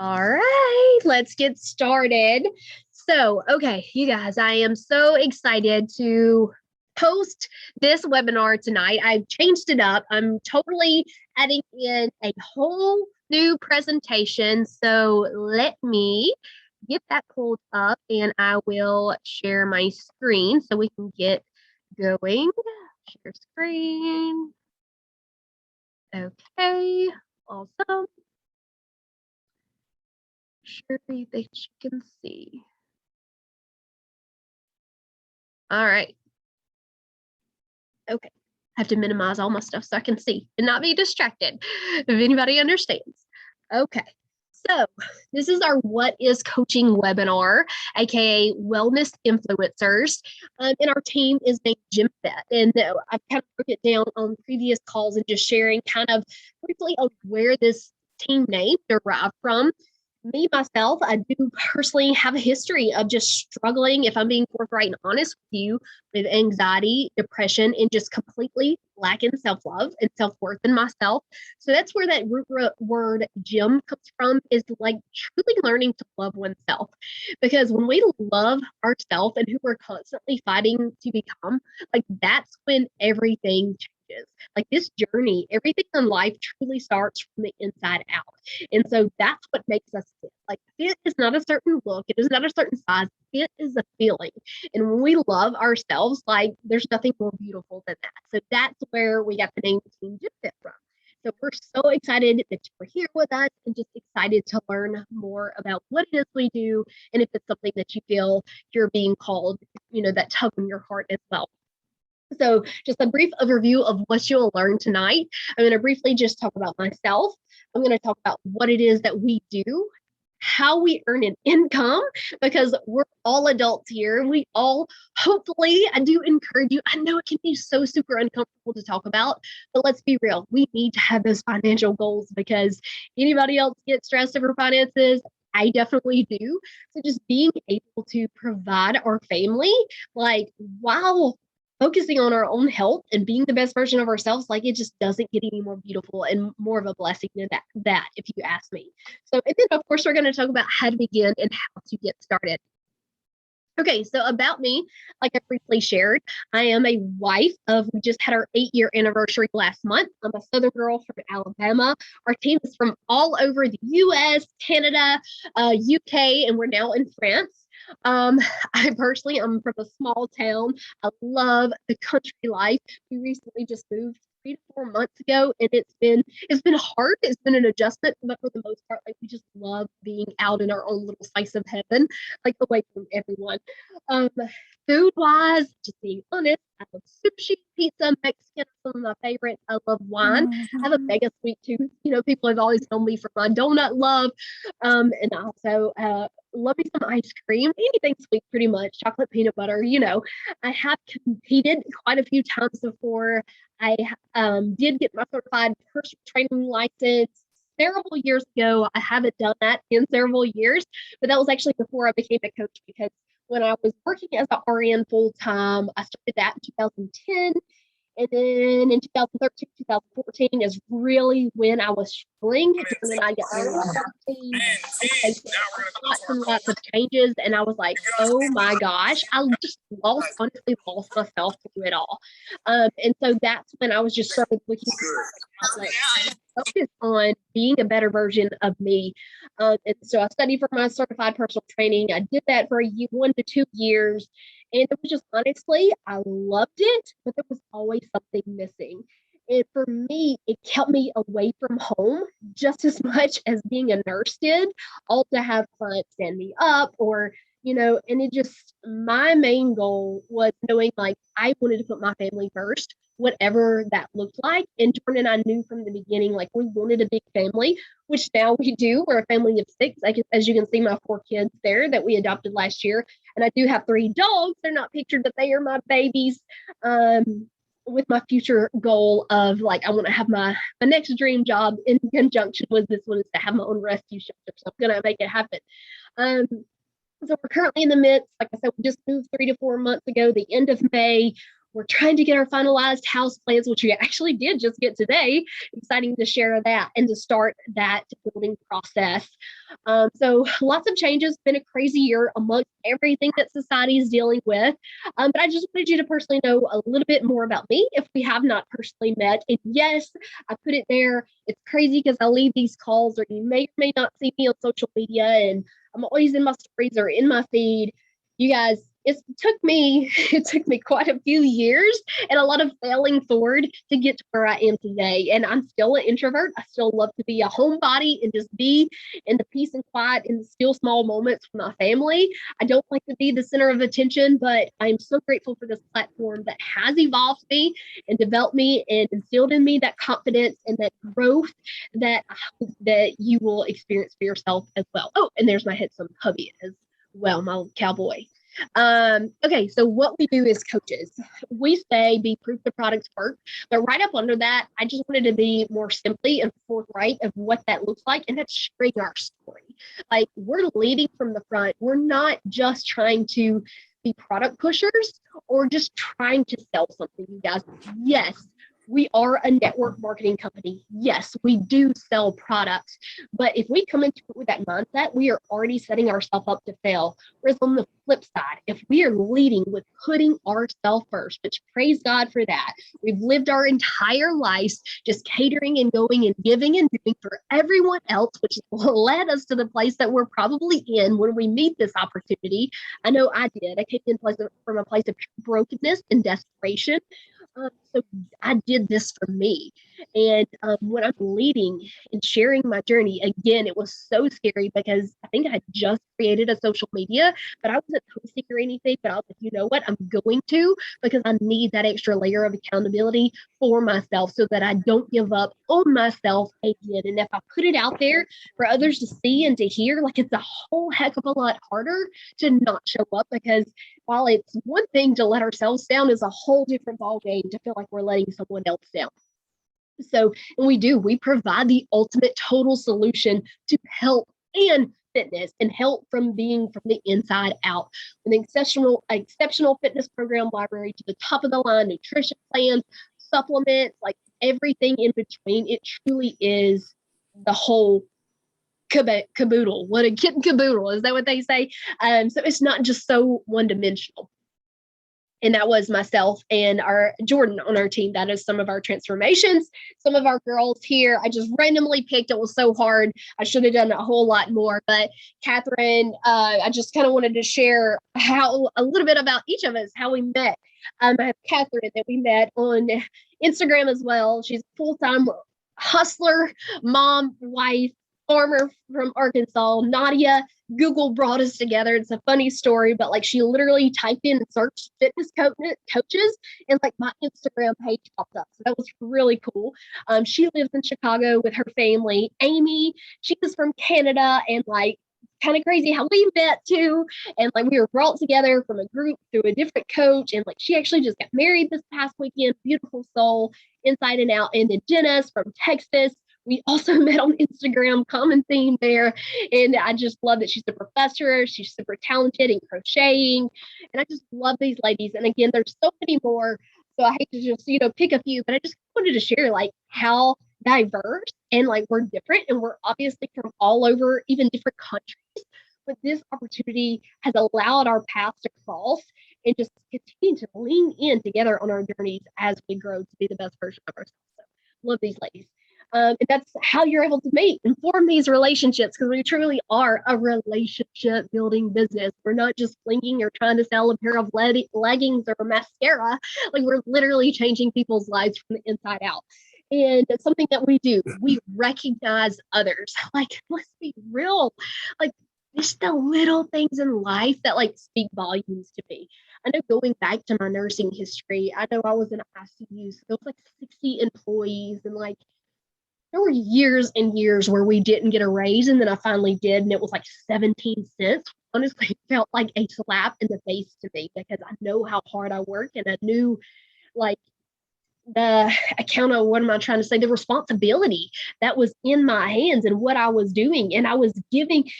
All right, let's get started. So, okay, you guys, I am so excited to post this webinar tonight. I've changed it up. I'm totally adding in a whole new presentation. So let me get that pulled up and I will share my screen so we can get going. Share screen. Okay, awesome. Sure that you can see. All right. Okay. I have to minimize all my stuff so I can see and not be distracted, if anybody understands. Okay. So this is our What is Coaching webinar, aka Wellness Influencers. And our team is named GemFit. And I've kind of broke it down on previous calls and just sharing kind of briefly on where this team name derived from. Me, myself, I do personally have a history of just struggling, if I'm being forthright and honest with you, with anxiety, depression, and just completely lacking self-love and self-worth in myself. So that's where that root word gem comes from, is like truly learning to love oneself. Because when we love ourselves and who we're constantly fighting to become, like that's when everything changes. Like this journey, everything in life truly starts from the inside out. And so that's what makes us fit. Like fit is not a certain look, it is not a certain size. Fit is a feeling. And when we love ourselves, like there's nothing more beautiful than that. So that's where we got the name Team GemFit from. So we're so excited that you're here with us and just excited to learn more about what it is we do and if it's something that you feel you're being called, that tug in your heart as well. So just a brief overview of what you'll learn tonight. I'm going to briefly just talk about myself. I'm going to talk about what it is that we do, how we earn an income, because we're all adults here. We all, hopefully, I do encourage you. I know it can be so super uncomfortable to talk about, but let's be real. We need to have those financial goals because anybody else gets stressed over finances? I definitely do. So just being able to provide our family, like, wow, focusing on our own health and being the best version of ourselves, like it just doesn't get any more beautiful and more of a blessing than that, if you ask me. So, and then of course, we're going to talk about how to begin and how to get started. Okay, so about me, like I briefly shared, I am a wife we just had our 8-year anniversary last month. I'm a Southern girl from Alabama. Our team is from all over the US, Canada, UK, and we're now in France. I personally, I'm from a small town. I love the country life. We recently just moved 3 to 4 months ago, and it's been hard. It's been an adjustment, but for the most part, like we just love being out in our own little slice of heaven, like away from everyone. Food wise, just being honest, I love sushi, pizza, Mexican, some of my favorites. I love wine. I have a mega sweet tooth. People have always known me for my donut love. And I also love me some ice cream, anything sweet, pretty much, chocolate, peanut butter. I have competed quite a few times before. I did get my certified personal training license several years ago. I haven't done that in several years, but that was actually before I became a coach, because when I was working as an RN full time, I started that in 2010. And then in 2013, 2014 is really when I was struggling. And then I got lots of changes. And I was like, oh my gosh, I just honestly lost myself through it all. And so that's when I was just started looking for focus on being a better version of me. And so I studied for my certified personal training. I did that for 1 to 2 years. And it was just, honestly, I loved it, but there was always something missing. And for me, it kept me away from home just as much as being a nurse did, all to have clients stand me up or, and it just, my main goal was knowing like I wanted to put my family first, whatever that looked like. And Jordan and I knew from the beginning, like we wanted a big family, which now we do. We're a family of 6. As you can see, my 4 kids there that we adopted last year. And I do have 3 dogs. They're not pictured, but they are my babies. With my future goal of like, I want to have my next dream job in conjunction with this one is to have my own rescue shelter. So I'm going to make it happen. So we're currently in the midst, like I said, we just moved 3 to 4 months ago, the end of May. We're trying to get our finalized house plans, which we actually did just get today. Exciting to share that and to start that building process. So lots of changes. Been a crazy year amongst everything that society is dealing with. But I just wanted you to personally know a little bit more about me if we have not personally met. And yes, I put it there. It's crazy because I leave these calls, or you may or may not see me on social media, and I'm always in my stories or in my feed. You guys, it took me quite a few years and a lot of failing forward to get to where I am today. And I'm still an introvert. I still love to be a homebody and just be in the peace and quiet in the still small moments with my family. I don't like to be the center of attention, but I'm so grateful for this platform that has evolved me and developed me and instilled in me that confidence and that growth that I hope that you will experience for yourself as well. Oh, and there's my handsome hubby as well, my cowboy. Okay, so what we do as coaches, we say be proof the products work, but right up under that, I just wanted to be more simply and forthright of what that looks like, and that's sharing our story. Like, we're leading from the front. We're not just trying to be product pushers or just trying to sell something, you guys. Yes, we are a network marketing company. Yes, we do sell products. But if we come into it with that mindset, we are already setting ourselves up to fail. Whereas on the flip side, if we are leading with putting ourselves first, which praise God for that, we've lived our entire lives just catering and going and giving and doing for everyone else, which led us to the place that we're probably in when we meet this opportunity. I know I did. I came in from a place of brokenness and desperation. So I did this for me. And when I'm leading and sharing my journey, again, it was so scary because I think I had just created a social media, but I wasn't posting or anything. But I was like, you know what? I'm going to, because I need that extra layer of accountability for myself so that I don't give up on myself again. And if I put it out there for others to see and to hear, like, it's a whole heck of a lot harder to not show up, because while it's one thing to let ourselves down, is a whole different ballgame to feel like we're letting someone else down. So, and we provide the ultimate total solution to health and fitness, and help from being from the inside out. An exceptional fitness program library to the top of the line, nutrition plans, supplements, like everything in between. It truly is the whole caboodle. What a kit and caboodle, is that what they say? So it's not just so one dimensional. And that was myself and our Jordan on our team. That is some of our transformations. Some of our girls here, I just randomly picked. It was so hard. I should have done a whole lot more. But Catherine, I just kind of wanted to share a little bit about each of us, how we met. I have Catherine that we met on Instagram as well. She's a full-time hustler, mom, wife, farmer from Arkansas. Nadia, Google brought us together. It's a funny story, but like, she literally typed in and searched fitness coaches, and like my Instagram page popped up. So that was really cool. She lives in Chicago with her family. Amy, she is from Canada, and like, kind of crazy how we met too. And like, we were brought together from a group through a different coach. And like, she actually just got married this past weekend. Beautiful soul, inside and out. And then Jenna's from Texas. We also met on Instagram, common theme there. And I just love that she's a professor. She's super talented in crocheting. And I just love these ladies. And again, there's so many more. So I hate to just, pick a few, but I just wanted to share like how diverse and like we're different, and we're obviously from all over, even different countries. But this opportunity has allowed our paths to cross and just continue to lean in together on our journeys as we grow to be the best version of ourselves. So love these ladies. And that's how you're able to meet and form these relationships, because we truly are a relationship building business. We're not just flinging or trying to sell a pair of leggings or mascara. Like, we're literally changing people's lives from the inside out. And it's something that we do. We recognize others. Like, let's be real. Like, just the little things in life that like speak volumes to me. I know, going back to my nursing history, I know I was in ICU, so there was like 60 employees, and like, there were years and years where we didn't get a raise, and then I finally did, and it was like 17 cents. Honestly, it felt like a slap in the face to me, because I know how hard I work, and I knew like what am I trying to say? The responsibility that was in my hands and what I was doing. And I was giving.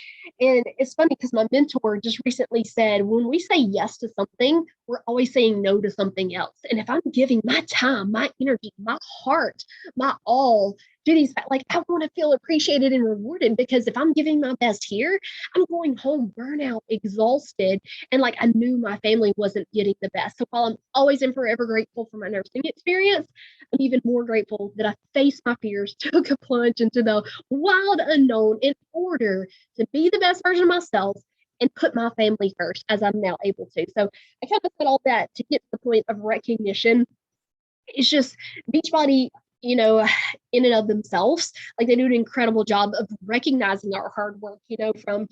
And it's funny because my mentor just recently said, when we say yes to something, we're always saying no to something else. And if I'm giving my time, my energy, my heart, my all to these, like, I want to feel appreciated and rewarded, because if I'm giving my best here, I'm going home burnout, exhausted. And like, I knew my family wasn't getting the best. So while I'm always and forever grateful for my nursing experience, I'm even more grateful that I faced my fears, took a plunge into the wild unknown in order to be the best version of myself and put my family first, as I'm now able to. So I kind of said all that to get to the point of recognition. It's just Beachbody, in and of themselves, like, they do an incredible job of recognizing our hard work, from,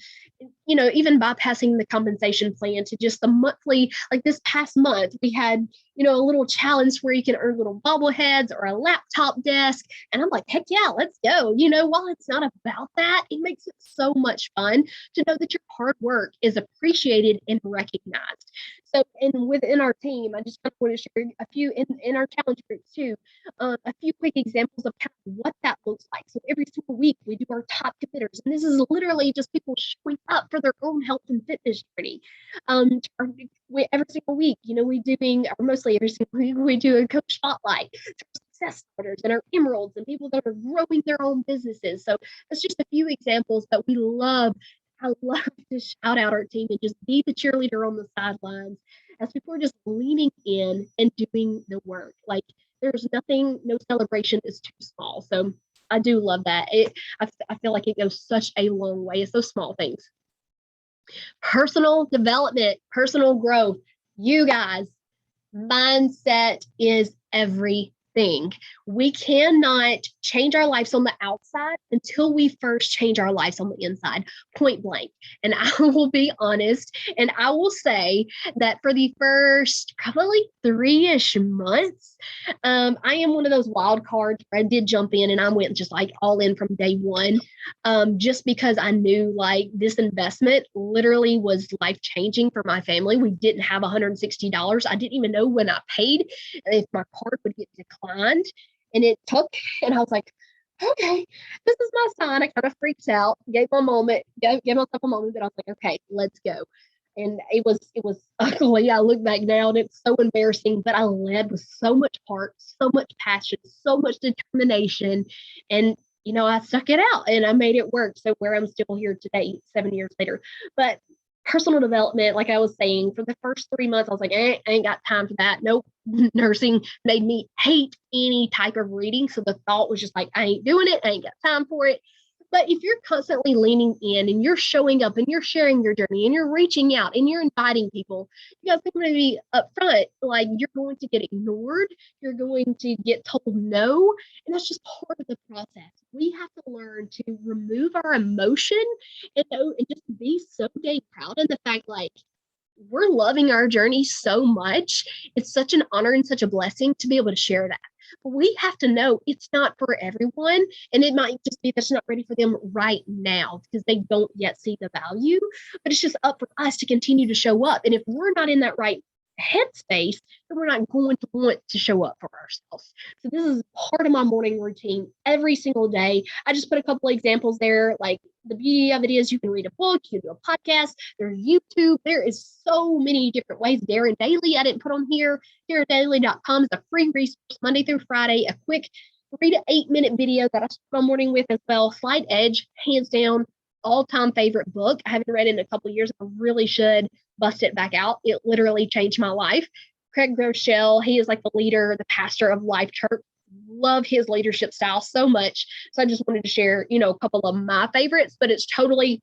even bypassing the compensation plan to just the monthly. Like this past month, we had, a little challenge where you can earn little bobbleheads or a laptop desk. And I'm like, heck yeah, let's go. While it's not about that, it makes it so much fun to know that your hard work is appreciated and recognized. So, and within our team, I just kind of want to share a few in our challenge group too, a few quick examples of kind of what that looks like. So every single week we do our top committers, and this is literally just people showing up for their own health and fitness journey. Every single week, we doing, or mostly every single week, we do a coach spotlight, success starters and our emeralds and people that are growing their own businesses. So that's just a few examples that we love. I love to shout out our team and just be the cheerleader on the sidelines as people are just leaning in and doing the work. Like, there's nothing, no celebration is too small. So I do love that. I feel like it goes such a long way. It's those small things. Personal development, personal growth. You guys, mindset is everything. We cannot change our lives on the outside until we first change our lives on the inside, point blank. And I will be honest, and I will say that for the first probably 3-ish months, I am one of those wild cards where I did jump in and I went just like all in from day one, just because I knew like this investment literally was life changing for my family. We didn't have $160. I didn't even know when I paid if my card would get declined. And it took, and I was like, okay, this is my sign. I kind of freaked out, gave myself a moment, but I was like, okay, let's go. And it was ugly. I look back now and it's so embarrassing, but I led with so much heart, so much passion, so much determination. And, I stuck it out and I made it work. So where I'm still here today, 7 years later. But personal development, like I was saying, for the first 3 months, I was like, I ain't got time for that. Nope. Nursing made me hate any type of reading. So the thought was just like, I ain't doing it. I ain't got time for it. But if you're constantly leaning in and you're showing up and you're sharing your journey and you're reaching out and you're inviting people, you guys are going to be upfront. Like, you're going to get ignored. You're going to get told no. And that's just part of the process. We have to learn to remove our emotion and just be so dang proud of the fact, like, we're loving our journey so much. It's such an honor and such a blessing to be able to share that. But we have to know it's not for everyone. And it might just be that's not ready for them right now because they don't yet see the value. But it's just up for us to continue to show up. And if we're not in that right headspace, then we're not going to want to show up for ourselves. So this is part of my morning routine every single day. I just put a couple of examples there. Like, the beauty of it is you can read a book, you can do a podcast, there's YouTube. There is so many different ways. Darren Daily, I didn't put on here. DarrenDaily.com is a free resource Monday through Friday, a quick 3 to 8 minute video that I start my morning with as well. Slight Edge, hands down, all-time favorite book. I haven't read it in a couple of years. I really should bust it back out. It literally changed my life. Craig Groeschel, he is like the leader, the pastor of Life Church. Love his leadership style so much. So I just wanted to share, a couple of my favorites, but it's totally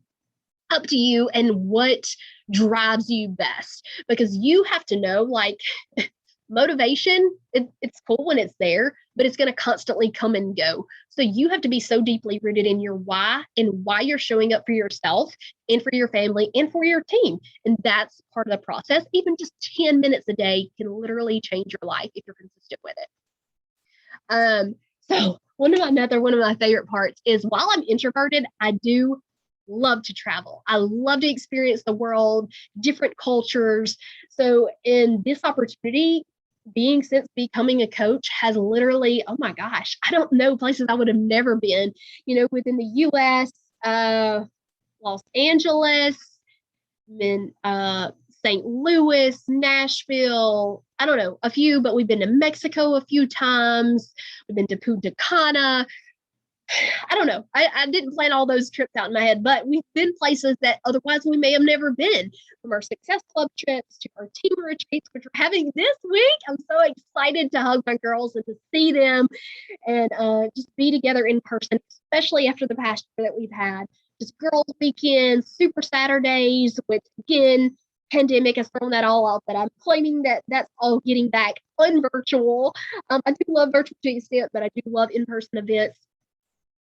up to you and what drives you best, because you have to know, like, motivation, it's cool when it's there, but it's going to constantly come and go. So you have to be so deeply rooted in your why and why you're showing up for yourself and for your family and for your team. And that's part of the process. Even just 10 minutes a day can literally change your life if you're consistent with it. So one of my favorite parts is, while I'm introverted, I do love to travel. I love to experience the world, different cultures. So in this opportunity, being since becoming a coach has literally, oh my gosh, I don't know places I would have never been, within the US, Los Angeles, then St. Louis, Nashville, I don't know, a few, but we've been to Mexico a few times. We've been to Punta Cana. I don't know. I didn't plan all those trips out in my head, but we've been places that otherwise we may have never been, from our Success Club trips to our team retreats, which we're having this week. I'm so excited to hug my girls and to see them and just be together in person, especially after the past year that we've had. Just girls' weekends, super Saturdays, which again, pandemic has thrown that all out, but I'm claiming that that's all getting back unvirtual. I do love virtual to an extent, but I do love in-person events.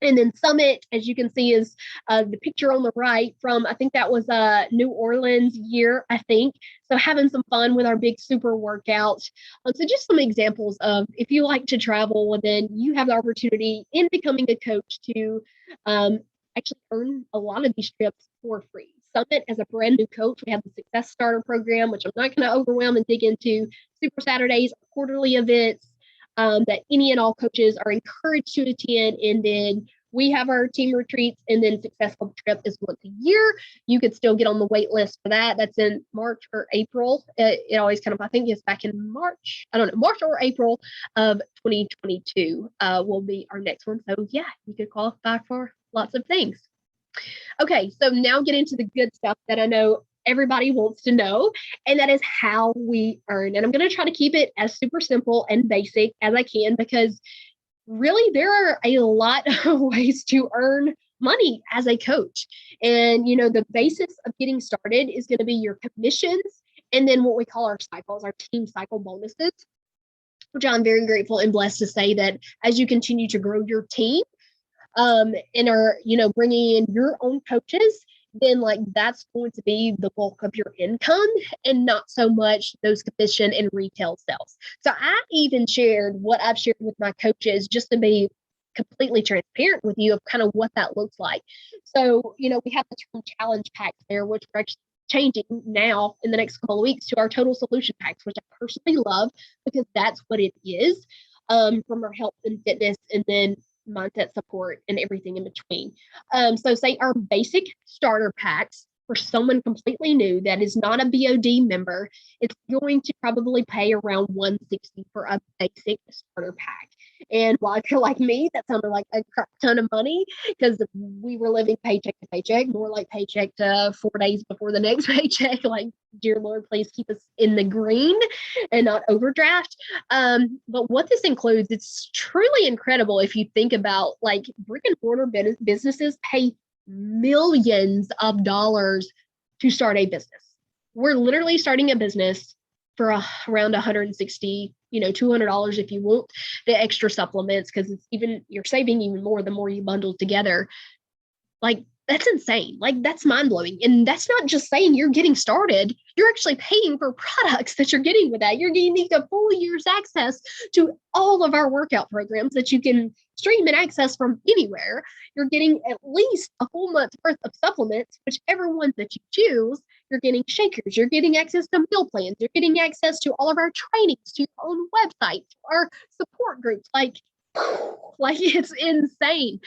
And then Summit, as you can see, is the picture on the right from, I think that was New Orleans year, I think. So having some fun with our big super workout. So just some examples of, if you like to travel, then you have the opportunity in becoming a coach to actually earn a lot of these trips for free. Summit, as a brand new coach, we have the Success Starter program, which I'm not going to overwhelm and dig into. Super Saturdays, quarterly events that any and all coaches are encouraged to attend. And then we have our team retreats, and then Success Club trip is once a year. You could still get on the wait list for that. That's in March or April. It always kind of, I think it's back in March. I don't know, March or April of 2022 will be our next one. So yeah, you could qualify for lots of things. Okay, so now get into the good stuff that I know everybody wants to know, and that is how we earn. And I'm going to try to keep it as super simple and basic as I can, because really there are a lot of ways to earn money as a coach. And, the basis of getting started is going to be your commissions, and then what we call our cycles, our team cycle bonuses, which I'm very grateful and blessed to say that as you continue to grow your team, and are, bringing in your own coaches, then that's going to be the bulk of your income and not so much those commission and retail sales. So I even shared what I've shared with my coaches just to be completely transparent with you of kind of what that looks like. So, we have the term challenge packs there, which we're actually changing now in the next couple of weeks to our total solution packs, which I personally love because that's what it is, from our health and fitness, and then mindset support and everything in between. So say our basic starter packs for someone completely new that is not a BOD member, it's going to probably pay around $160 for a basic starter pack. And while if you're like me, that sounded like a crap ton of money, because we were living paycheck to paycheck, more like paycheck to 4 days before the next paycheck. Like, dear Lord, please keep us in the green and not overdraft. But what this includes, it's truly incredible if you think about brick and mortar businesses pay millions of dollars to start a business. We're literally starting a business for around $160, $200 if you want the extra supplements, because it's you're saving even more the more you bundle together. That's insane. That's mind blowing. And that's not just saying you're getting started. You're actually paying for products that you're getting with that. You're getting a full year's access to all of our workout programs that you can stream and access from anywhere. You're getting at least a full month's worth of supplements, whichever ones that you choose. You're getting shakers. You're getting access to meal plans. You're getting access to all of our trainings, to your own website, to our support groups. It's insane.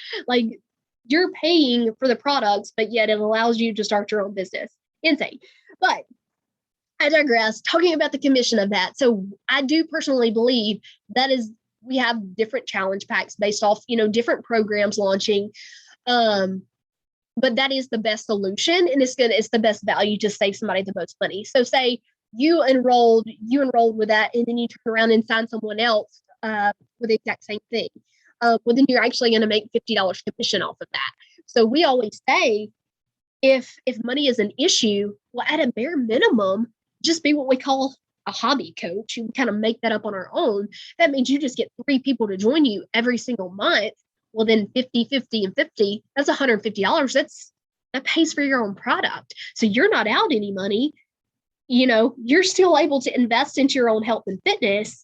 You're paying for the products, but yet it allows you to start your own business. Insane. But I digress, talking about the commission of that. So I do personally believe that we have different challenge packs based off, different programs launching. But that is the best solution, and it's the best value to save somebody the most money. So say you enrolled with that, and then you turn around and sign someone else with the exact same thing. Well, then you're actually going to make $50 commission off of that. So we always say, if money is an issue, well, at a bare minimum, just be what we call a hobby coach. You can kind of make that up on our own. That means you just get 3 people to join you every single month. Well, then 50, 50, and 50, that's $150. That pays for your own product. So you're not out any money. You're still able to invest into your own health and fitness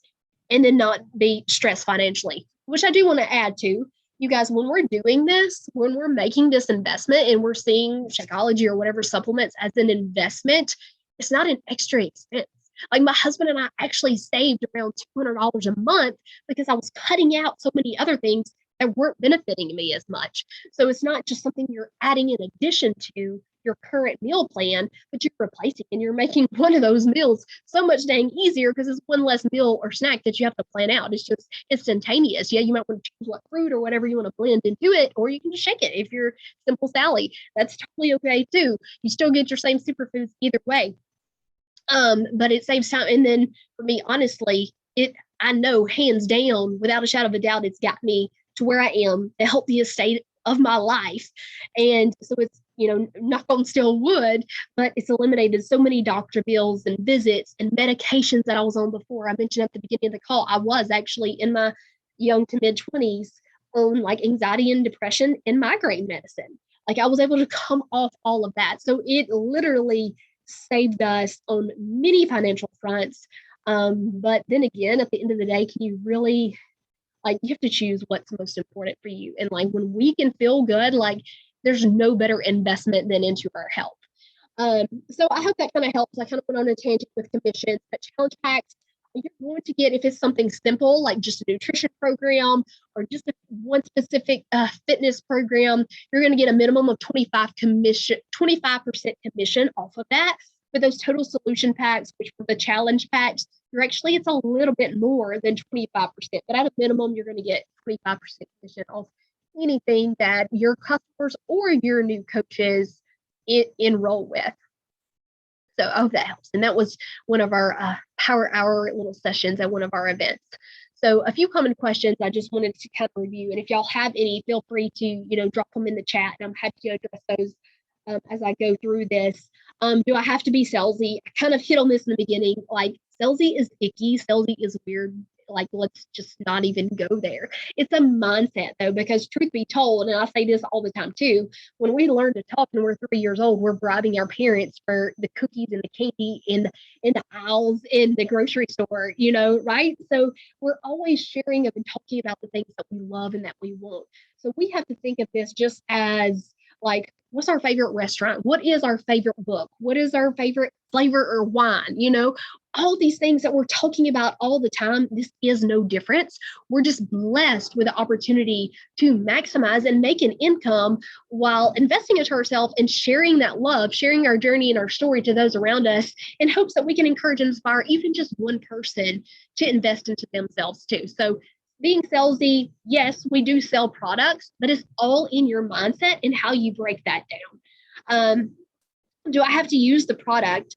and then not be stressed financially. Which I do want to add to, you guys, when we're doing this, when we're making this investment and we're seeing Shakeology or whatever supplements as an investment, it's not an extra expense. Like my husband and I actually saved around $200 a month because I was cutting out so many other things that weren't benefiting me as much. So it's not just something you're adding in addition to your current meal plan, but you're replacing and you're making one of those meals so much dang easier because it's one less meal or snack that you have to plan out. It's just instantaneous. Yeah, you might want to choose what fruit or whatever you want to blend into it, or you can just shake it if you're simple Sally. That's totally okay too. You still get your same superfoods either way. But it saves time. And then for me, honestly, I know hands down, without a shadow of a doubt, it's got me to where I am, the healthiest state of my life. And so it's, knock on still wood, but it's eliminated so many doctor bills and visits and medications that I was on before. I mentioned at the beginning of the call, I was actually in my young to mid 20s on like anxiety and depression and migraine medicine. Like I was able to come off all of that. So it literally saved us on many financial fronts. But then again, at the end of the day, can you really, like, you have to choose what's most important for you. And like when we can feel good, like there's no better investment than into our health. So I hope that kind of helps. I kind of went on a tangent with commissions, but challenge packs, you're going to get, if it's something simple, like just a nutrition program or just one specific fitness program, you're going to get a minimum of 25% commission off of that. For those total solution packs, which for the challenge packs, it's a little bit more than 25%, but at a minimum, you're going to get 25% commission off anything that your customers or your new coaches enroll with. So I hope that helps. And that was one of our Power Hour little sessions at one of our events. So a few common questions I just wanted to kind of review. And if y'all have any, feel free to, drop them in the chat. And I'm happy to address those as I go through this. Do I have to be salesy? I kind of hit on this in the beginning. Like salesy is icky. Salesy is weird. Like, let's just not even go there. It's a mindset though, because truth be told, and I say this all the time too, when we learn to talk and we're 3 years old, we're bribing our parents for the cookies and the candy in the aisles in the grocery store, right? So we're always sharing and talking about the things that we love and that we want. So we have to think of this just as like, what's our favorite restaurant? What is our favorite book? What is our favorite flavor or wine? All these things that we're talking about all the time, this is no difference. We're just blessed with the opportunity to maximize and make an income while investing into ourselves and sharing that love, sharing our journey and our story to those around us in hopes that we can encourage and inspire even just one person to invest into themselves too. So being salesy, yes, we do sell products, but it's all in your mindset and how you break that down. Do I have to use the product?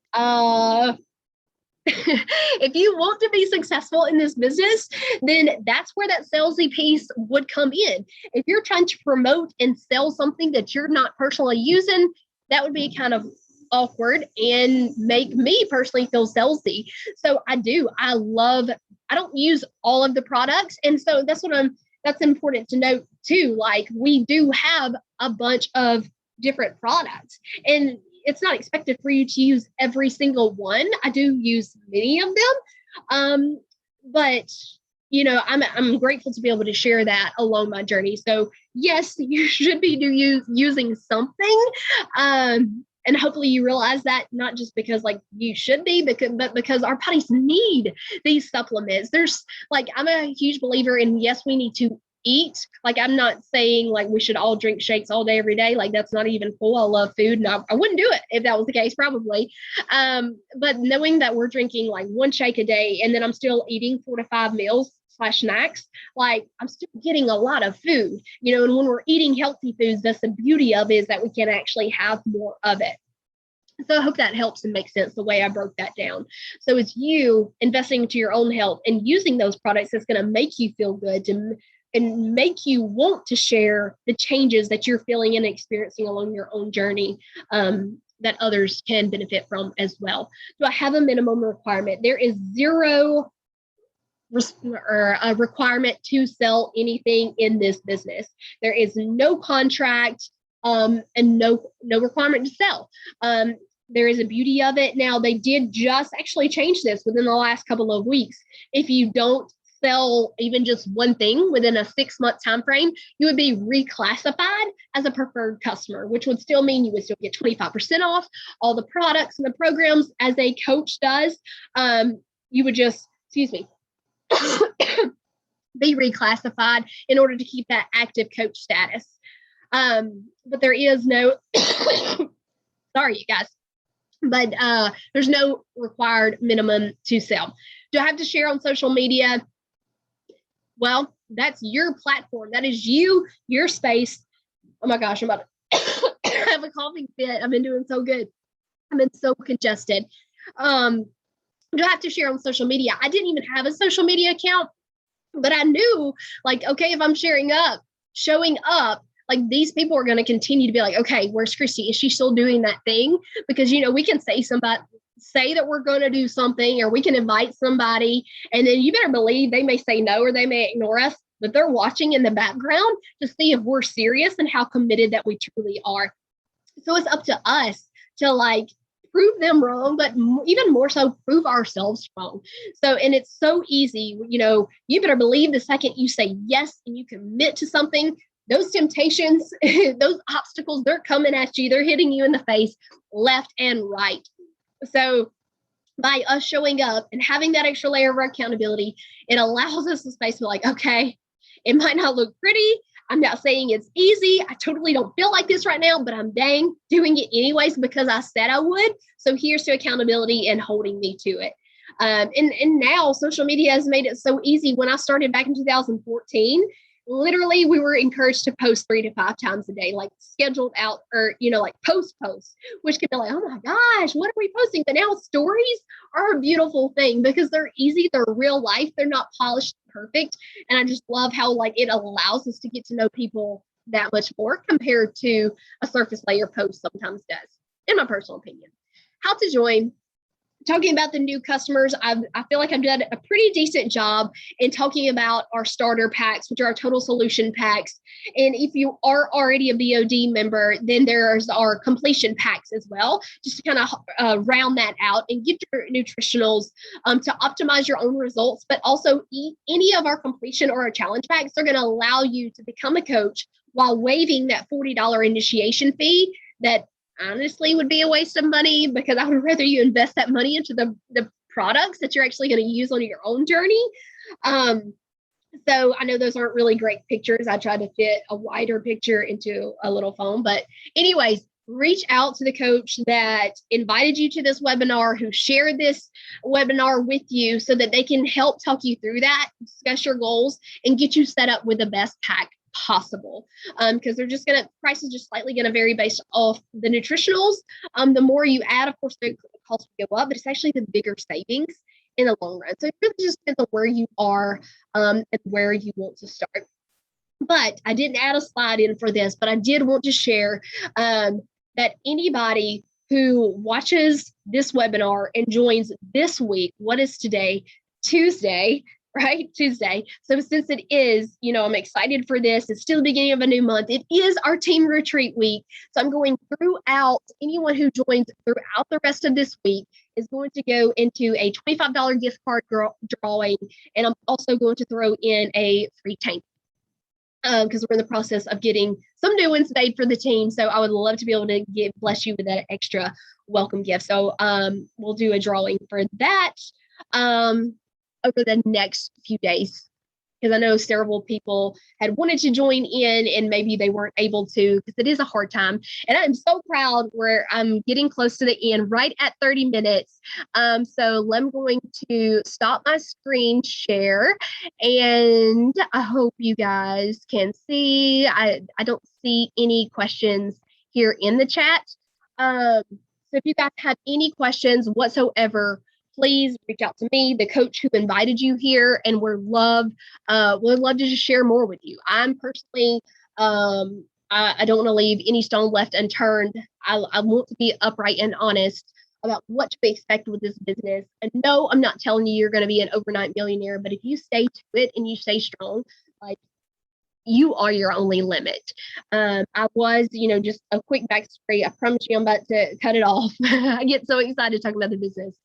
If you want to be successful in this business, then that's where that salesy piece would come in. If you're trying to promote and sell something that you're not personally using, that would be kind of awkward and make me personally feel salesy. So I don't use all of the products. And so that's important to note too. Like we do have a bunch of different products and it's not expected for you to use every single one. I do use many of them. But I'm grateful to be able to share that along my journey. So yes, you should be using something. And hopefully you realize that not just because like you should be, but because our bodies need these supplements. I'm a huge believer in, yes, we need to eat. Like I'm not saying like we should all drink shakes all day, every day. Like that's not even cool. I love food and I wouldn't do it if that was the case, probably. But knowing that we're drinking like one shake a day and then I'm still eating 4 to 5 meals / snacks, like I'm still getting a lot of food, and when we're eating healthy foods, that's the beauty of it, is that we can actually have more of it. So I hope that helps and makes sense the way I broke that down. So it's you investing into your own health and using those products that's going to make you feel good and make you want to share the changes that you're feeling and experiencing along your own journey that others can benefit from as well. Do I have a minimum requirement? There is zero a requirement to sell anything in this business. There is no contract and no requirement to sell. There is a beauty of it. Now, they did just actually change this within the last couple of weeks. If you don't sell even just one thing within a 6-month time frame, you would be reclassified as a preferred customer, which would still mean you would still get 25% off all the products and the programs as a coach does. You would just, excuse me, be reclassified in order to keep that active coach status. But there is no, sorry, you guys, but there's no required minimum to sell. Do I have to share on social media? Well, that's your platform. That is you, your space. Oh my gosh, I'm about to have a coughing fit. I've been doing so good. I've been so congested. Do I have to share on social media? I didn't even have a social media account, but I knew, like, okay, if I'm showing up, like, these people are going to continue to be like, okay, where's Christy? Is she still doing that thing? Because, you know, we can say that we're going to do something, or we can invite somebody, and then you better believe they may say no, or they may ignore us, but they're watching in the background to see if we're serious and how committed that we truly are. So it's up to us to, like, prove them wrong, but even more so prove ourselves wrong. So, and it's so easy, you know, you better believe the second you say yes and you commit to something, those temptations, those obstacles, they're coming at you. They're hitting you in the face, left and right. So by us showing up and having that extra layer of accountability, it allows us the space to be like, okay, it might not look pretty. I'm not saying it's easy. I totally don't feel like this right now, but I'm dang doing it anyways because I said I would. So here's to accountability and holding me to it. And now social media has made it so easy. When I started back in 2014, literally we were encouraged to post 3 to 5 times a day, like scheduled out, or, you know, like post, which can be like, oh my gosh, what are we posting? But now stories are a beautiful thing because they're easy. They're real life. They're not polished, perfect. And I just love how, like, it allows us to get to know people that much more compared to a surface layer post sometimes does, in my personal opinion. How to join. Talking about the new customers, I feel like I've done a pretty decent job in talking about our starter packs, which are our total solution packs. And if you are already a BOD member, then there's our completion packs as well, just to kind of round that out and get your nutritionals to optimize your own results. But also any of our completion or our challenge packs are going to allow you to become a coach while waiving that $40 initiation fee that honestly would be a waste of money, because I would rather you invest that money into the products that you're actually going to use on your own journey. So I know those aren't really great pictures. I tried to fit a wider picture into a little phone, but anyways, reach out to the coach that invited you to this webinar, who shared this webinar with you, so that they can help talk you through that, discuss your goals, and get you set up with the best pack possible, because they're just gonna, price is just slightly gonna vary based off the nutritionals. The more you add, of course, the cost will go up, but it's actually the bigger savings in the long run. So it really just depends on where you are and where you want to start. But I didn't add a slide in for this, but I did want to share that anybody who watches this webinar and joins this week, what is today? Tuesday. Right? Tuesday. So since it is, you know, I'm excited for this. It's still the beginning of a new month. It is our team retreat week. So I'm going throughout, anyone who joins throughout the rest of this week is going to go into a $25 gift card drawing. And I'm also going to throw in a free tank because we're in the process of getting some new ones made for the team. So I would love to be able to bless you with that extra welcome gift. So we'll do a drawing for that. Over the next few days, because I know several people had wanted to join in and maybe they weren't able to, because it is a hard time. And I'm so proud where I'm getting close to the end, right at 30 minutes. So I'm going to stop my screen share, and I hope you guys can see. I don't see any questions here in the chat. So if you guys have any questions whatsoever, please reach out to me, the coach who invited you here, and we'd love to just share more with you. I'm personally, I don't want to leave any stone left unturned. I want to be upright and honest about what to expect with this business. And no, I'm not telling you you're going to be an overnight millionaire, but if you stay to it and you stay strong, like, you are your only limit. I was, just a quick backstory. I promise you I'm about to cut it off. I get so excited talking about the business.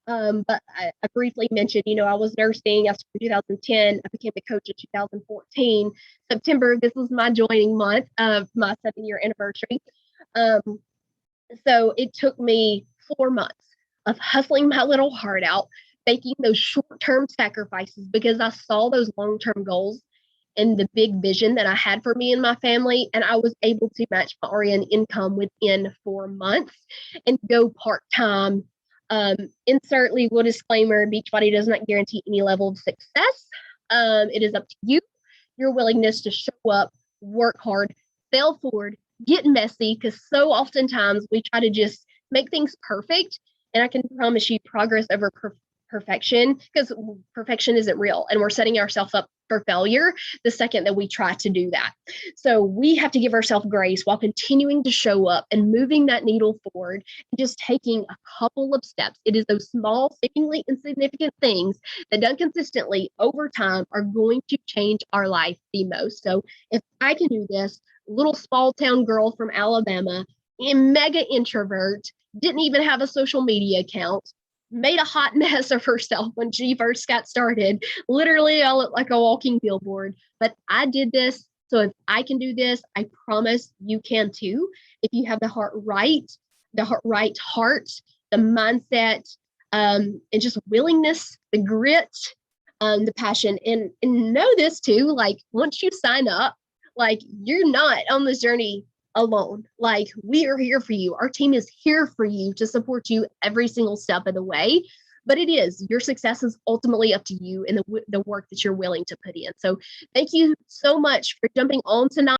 But I briefly mentioned, I was nursing. I started in 2010. I became a coach in 2014. September, this was my joining month of my 7-year anniversary. Um, so it took me 4 months of hustling my little heart out, making those short-term sacrifices because I saw those long-term goals and the big vision that I had for me and my family. And I was able to match my RN income within 4 months and go part-time. Insert legal disclaimer, Beachbody does not guarantee any level of success. It is up to you, your willingness to show up, work hard, fail forward, get messy, because so oftentimes we try to just make things perfect. And I can promise you progress over perfection, because perfection isn't real. And we're setting ourselves up for failure the second that we try to do that. So we have to give ourselves grace while continuing to show up and moving that needle forward and just taking a couple of steps. It is those small, seemingly insignificant things that done consistently over time are going to change our life the most. So if I can do this, little small town girl from Alabama, a mega introvert, didn't even have a social media account, made a hot mess of herself when she first got started. Literally, I looked like a walking billboard. But I did this. So if I can do this, I promise you can too. If you have the right heart, the mindset, and just willingness, the grit, the passion. And know this too, like once you sign up, like you're not on this journey alone. Like we are here for you. Our team is here for you to support you every single step of the way. But it is your success is ultimately up to you and the work that you're willing to put in. So thank you so much for jumping on tonight.